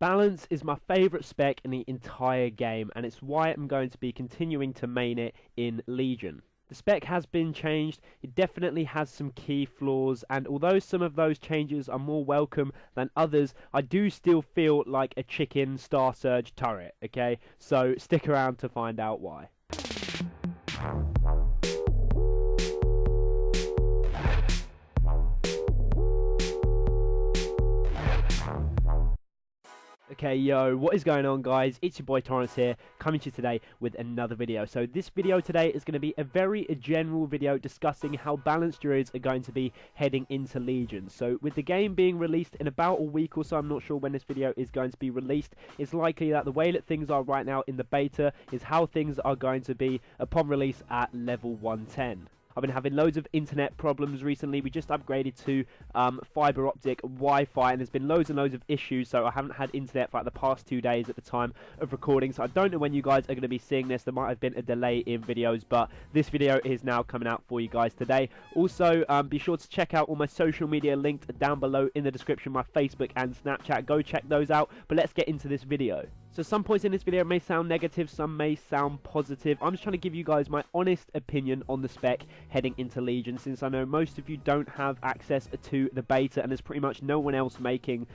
Balance is my favourite spec in the entire game, and it's why I'm going to be continuing to main it in Legion. The spec has been changed, it definitely has some key flaws, and although some of those changes are more welcome than others, I do still feel like a chicken Star Surge turret, okay? So stick around to find out why. Okay, yo, what is going on, guys? It's your boy Torrentz here, coming to you today with another video. So this video today is going to be a very general video discussing how balanced Druids are going to be heading into Legion. So with the game being released in about a week or so, I'm not sure when this video is going to be released, it's likely that the way that things are right now in the beta is how things are going to be upon release at level 110. I've been having loads of internet problems recently. We just upgraded to fiber optic Wi-Fi, and there's been loads and loads of issues, so I haven't had internet for like the past 2 days at the time of recording. So I don't know when you guys are going to be seeing this. There might have been a delay in videos, but this video is now coming out for you guys today. Also, be sure to check out all my social media linked down below in the description, my Facebook and Snapchat. Go check those out, but let's get into this video. So some points in this video may sound negative, some may sound positive. I'm just trying to give you guys my honest opinion on the spec heading into Legion, since I know most of you don't have access to the beta and there's pretty much no one else making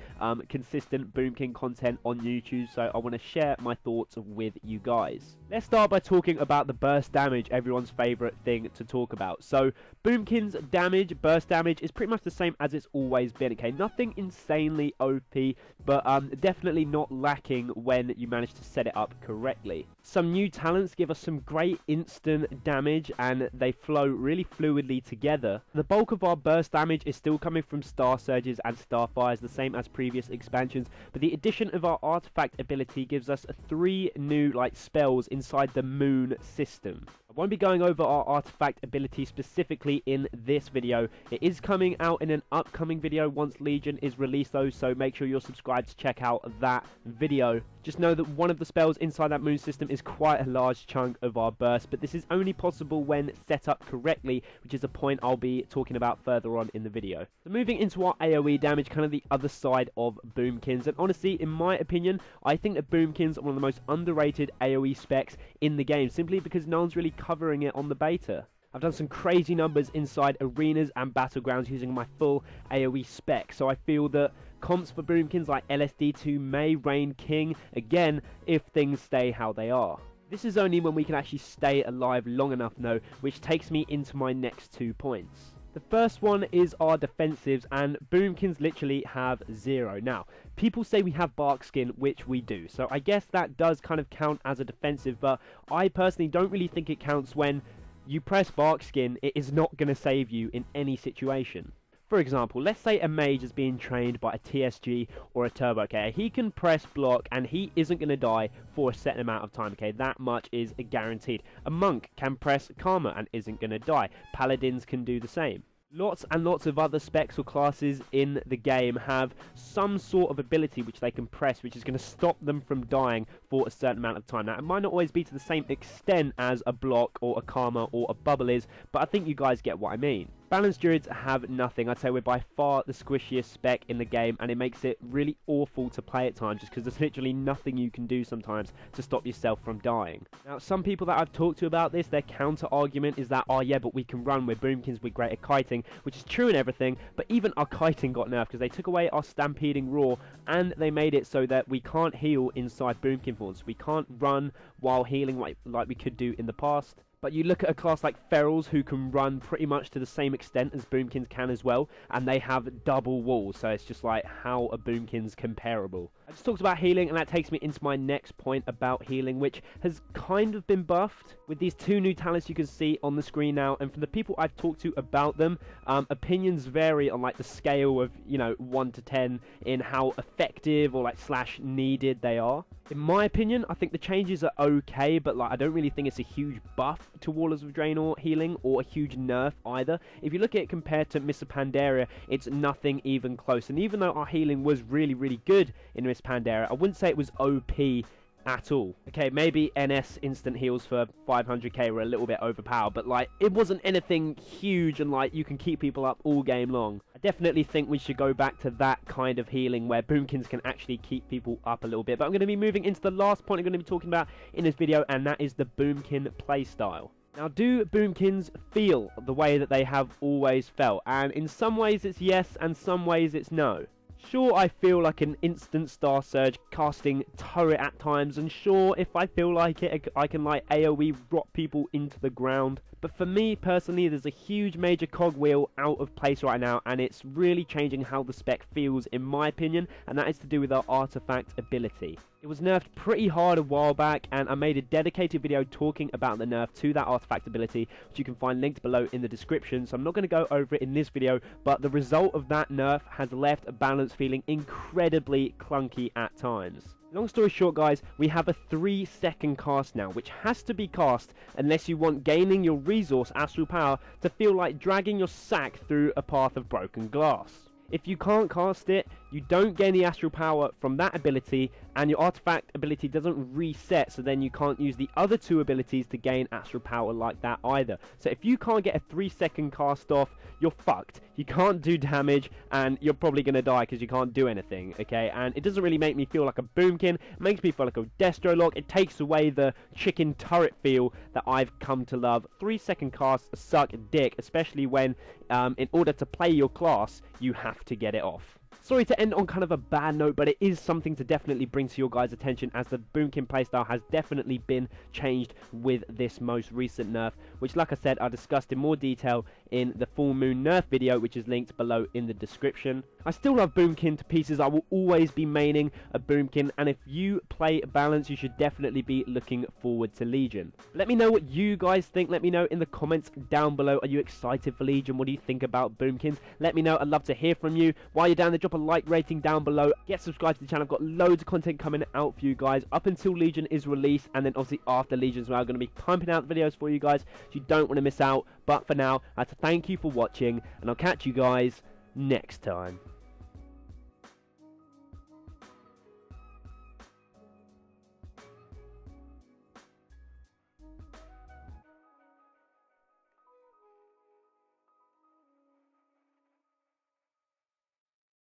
consistent Boomkin content on YouTube, so I want to share my thoughts with you guys. Let's start by talking about the burst damage, everyone's favourite thing to talk about. So Boomkin's damage, burst damage, is pretty much the same as it's always been, okay? Nothing insanely OP, but definitely not lacking when you manage to set it up correctly. Some new talents give us some great instant damage and they flow really fluidly together. The bulk of our burst damage is still coming from Star Surges and Starfires, the same as previous expansions, but the addition of our artifact ability gives us 3 new spells inside the Moon system. I won't be going over our artifact ability specifically in this video. It is coming out in an upcoming video once Legion is released though, so make sure you're subscribed to check out that video. Just know that one of the spells inside that Moon system is quite a large chunk of our burst, but this is only possible when set up correctly, which is a point I'll be talking about further on in the video. So moving into our AoE damage, kind of the other side of Boomkins, and honestly, in my opinion, I think that Boomkins are one of the most underrated AoE specs in the game, simply because no one's really covering it on the beta. I've done some crazy numbers inside arenas and battlegrounds using my full AoE spec, so I feel that comps for Boomkins like LSD2 may reign king again if things stay how they are. This is only when we can actually stay alive long enough though, which takes me into my next 2 points. The first one is our defensives, and Boomkins literally have 0. Now, people say we have bark skin, which we do, so I guess that does kind of count as a defensive, but I personally don't really think it counts. When you press bark skin, it is not going to save you in any situation. For example, let's say a mage is being trained by a TSG or a turbo, okay? He can press block and he isn't going to die for a certain amount of time, okay? That much is guaranteed. A monk can press karma and isn't going to die. Paladins can do the same. Lots and lots of other specs or classes in the game have some sort of ability which they can press, which is going to stop them from dying for a certain amount of time. Now, it might not always be to the same extent as a block or a karma or a bubble is, but I think you guys get what I mean. Balanced Druids have nothing. I'd say we're by far the squishiest spec in the game, and it makes it really awful to play at times just because there's literally nothing you can do sometimes to stop yourself from dying. Now, some people that I've talked to about this, their counter argument is that, oh yeah, but we can run, we're Boomkins, we're great at kiting, which is true and everything, but even our kiting got nerfed because they took away our stampeding roar and they made it so that we can't heal inside Boomkin forms. We can't run while healing like we could do in the past. But you look at a class like Ferals, who can run pretty much to the same extent as Boomkins can as well, and they have double walls, so it's just like, how are Boomkins comparable? I just talked about healing, and that takes me into my next point about healing, which has kind of been buffed with these 2 new talents you can see on the screen now. And from the people I've talked to about them, opinions vary on the scale of 1 to 10 in how effective or slash needed they are. In my opinion, I think the changes are okay, but I don't really think it's a huge buff to Wallers of Draenor healing or a huge nerf either. If you look at it compared to Mists of Pandaria, it's nothing even close. And even though our healing was really, really good in Mists of Pandaria, I wouldn't say it was OP at all. Okay, maybe NS instant heals for 500k were a little bit overpowered, but it wasn't anything huge and you can keep people up all game long. I definitely think we should go back to that kind of healing where boomkins can actually keep people up a little bit. But I'm going to be moving into the last point I'm going to be talking about in this video, and that is the boomkin playstyle. Now, do boomkins feel the way that they have always felt? And in some ways it's yes, and some ways it's no. Sure, I feel like an instant star surge casting turret at times, and sure, if I feel like it, I can like AoE rock people into the ground. But for me personally, there's a huge major cogwheel out of place right now, and it's really changing how the spec feels in my opinion, and that is to do with our artifact ability. It was nerfed pretty hard a while back, and I made a dedicated video talking about the nerf to that artifact ability, which you can find linked below in the description, so I'm not going to go over it in this video, but the result of that nerf has left a balance feeling incredibly clunky at times. Long story short, guys, we have a 3-second cast now, which has to be cast unless you want gaining your resource astral power to feel like dragging your sack through a path of broken glass. If you can't cast it, you don't gain the astral power from that ability, and your artifact ability doesn't reset, so then you can't use the other 2 abilities to gain astral power like that either. So if you can't get a 3-second cast off, you're fucked. You can't do damage, and you're probably going to die because you can't do anything, okay? And it doesn't really make me feel like a boomkin. It makes me feel like a Destrolock. It takes away the chicken turret feel that I've come to love. 3-second casts suck dick, especially when, in order to play your class, you have to get it off. Sorry to end on kind of a bad note, but it is something to definitely bring to your guys' attention, as the boomkin playstyle has definitely been changed with this most recent nerf, which, like I said, I discussed in more detail in the full moon nerf video, which is linked below in the description. I still love boomkin to pieces. I will always be maining a boomkin, and if you play balance, you should definitely be looking forward to Legion. Let me know what you guys think. Let me know in the comments down below. Are you excited for Legion? What do you think about boomkins? Let me know. I'd love to hear from you. While you're down there, drop a like rating down below. Get subscribed to the channel. I've got loads of content coming out for you guys up until Legion is released, and then obviously after Legion as well. I'm going to be pumping out videos for you guys, so you don't want to miss out. But for now, I have to thank you for watching, and I'll catch you guys next time.